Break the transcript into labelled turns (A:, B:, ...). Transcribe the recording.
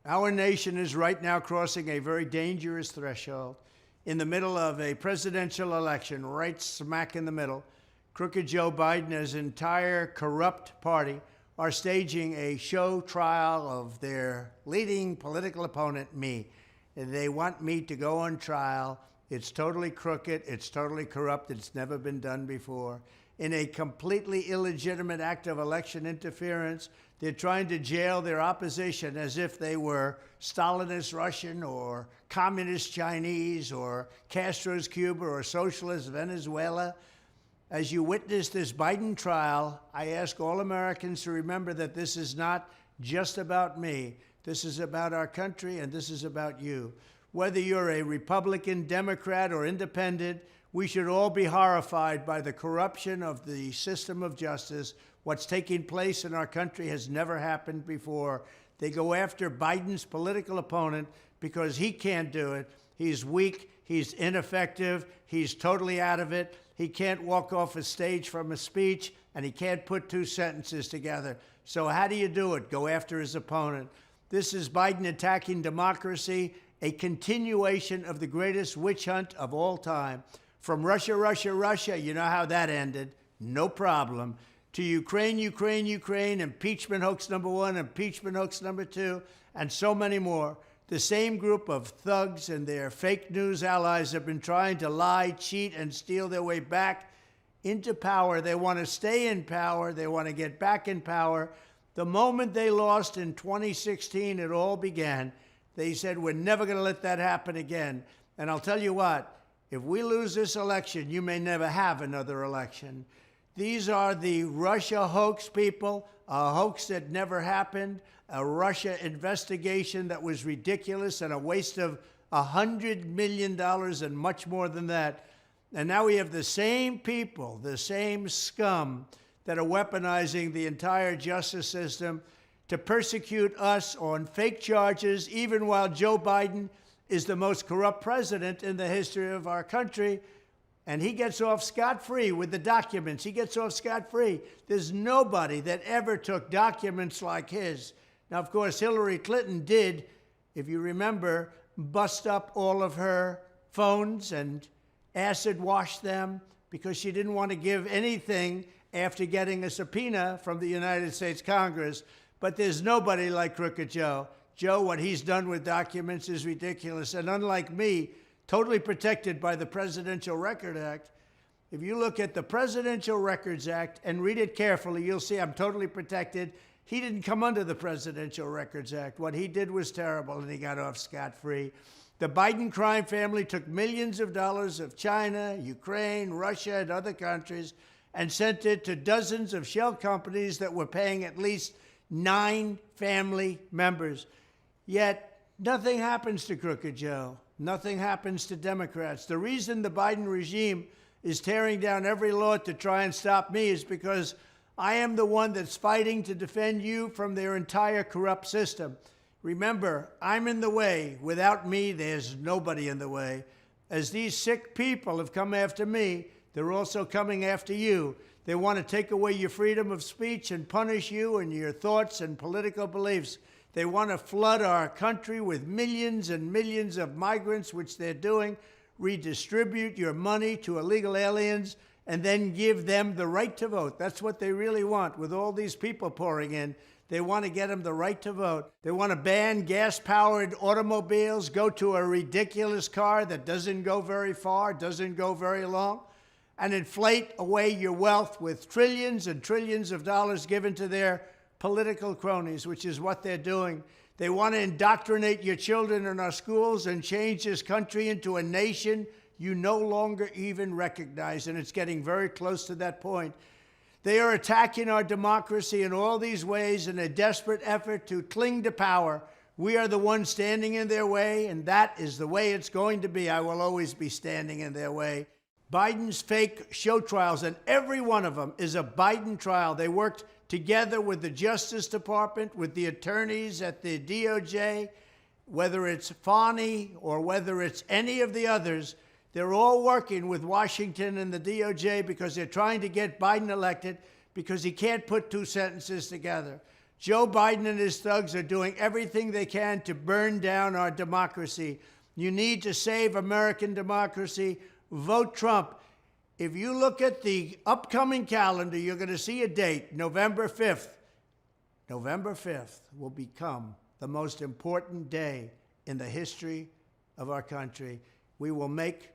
A: Our nation is right now crossing a very dangerous threshold. In the middle of a presidential election, right smack in the middle, crooked Joe Biden and his entire corrupt party are staging a show trial of their leading political opponent, me. They want me to go on trial. It's totally crooked. It's totally corrupt. It's never been done before. In a completely illegitimate act of election interference, they're trying to jail their opposition as if they were Stalinist Russian or communist Chinese or Castro's Cuba or socialist Venezuela. As you witness this Biden trial, I ask all Americans to remember that this is not just about me. This is about our country, and this is about you. Whether you're a Republican, Democrat, or independent, we should all be horrified by the corruption of the system of justice. What's taking place in our country has never happened before. They go after Biden's political opponent because he can't do it. He's weak, he's ineffective, he's totally out of it. He can't walk off a stage from a speech, and he can't put two sentences together. So how do you do it? Go after his opponent. This is Biden attacking democracy, a continuation of the greatest witch hunt of all time. From Russia, Russia, Russia, you know how that ended, no problem, to Ukraine, Ukraine, Ukraine, impeachment hoax number 1, impeachment hoax number 2, and so many more. The same group of thugs and their fake news allies have been trying to lie, cheat, and steal their way back into power. They want to stay in power. They want to get back in power. The moment they lost in 2016, it all began. They said, we're never going to let that happen again. And I'll tell you what, if we lose this election, you may never have another election. These are the Russia hoax people, a hoax that never happened, a Russia investigation that was ridiculous and a waste of $100 million and much more than that. And now we have the same people, the same scum that are weaponizing the entire justice system to persecute us on fake charges, even while Joe Biden is the most corrupt president in the history of our country. And he gets off scot-free with the documents. He gets off scot-free. There's nobody that ever took documents like his. Now, of course, Hillary Clinton did, if you remember, bust up all of her phones and acid wash them because she didn't want to give anything after getting a subpoena from the United States Congress. But there's nobody like Crooked Joe. Joe, what he's done with documents is ridiculous. And unlike me, totally protected by the Presidential Record Act. If you look at the Presidential Records Act and read it carefully, you'll see I'm totally protected. He didn't come under the Presidential Records Act. What he did was terrible, and he got off scot-free. The Biden crime family took millions of dollars of China, Ukraine, Russia, and other countries and sent it to dozens of shell companies that were paying at least 9 family members. Yet nothing happens to Crooked Joe. Nothing happens to Democrats. The reason the Biden regime is tearing down every law to try and stop me is because I am the one that's fighting to defend you from their entire corrupt system. Remember, I'm in the way. Without me, there's nobody in the way. As these sick people have come after me, they're also coming after you. They want to take away your freedom of speech and punish you and your thoughts and political beliefs. They want to flood our country with millions and millions of migrants, which they're doing, redistribute your money to illegal aliens, and then give them the right to vote. That's what they really want. With all these people pouring in, they want to get them the right to vote. They want to ban gas-powered automobiles, go to a ridiculous car that doesn't go very far, doesn't go very long, and inflate away your wealth with trillions and trillions of dollars given to their political cronies, which is what they're doing. They want to indoctrinate your children in our schools and change this country into a nation you no longer even recognize, and it's getting very close to that point. They are attacking our democracy in all these ways in a desperate effort to cling to power. We are the ones standing in their way, and that is the way it's going to be. I will always be standing in their way. Biden's fake show trials, and every one of them is a Biden trial. They worked together with the Justice Department, with the attorneys at the DOJ, whether it's Fani or whether it's any of the others, they're all working with Washington and the DOJ because they're trying to get Biden elected because he can't put two sentences together. Joe Biden and his thugs are doing everything they can to burn down our democracy. You need to save American democracy. Vote Trump. If you look at the upcoming calendar, you're going to see a date, November 5th. November 5th will become the most important day in the history of our country. We will make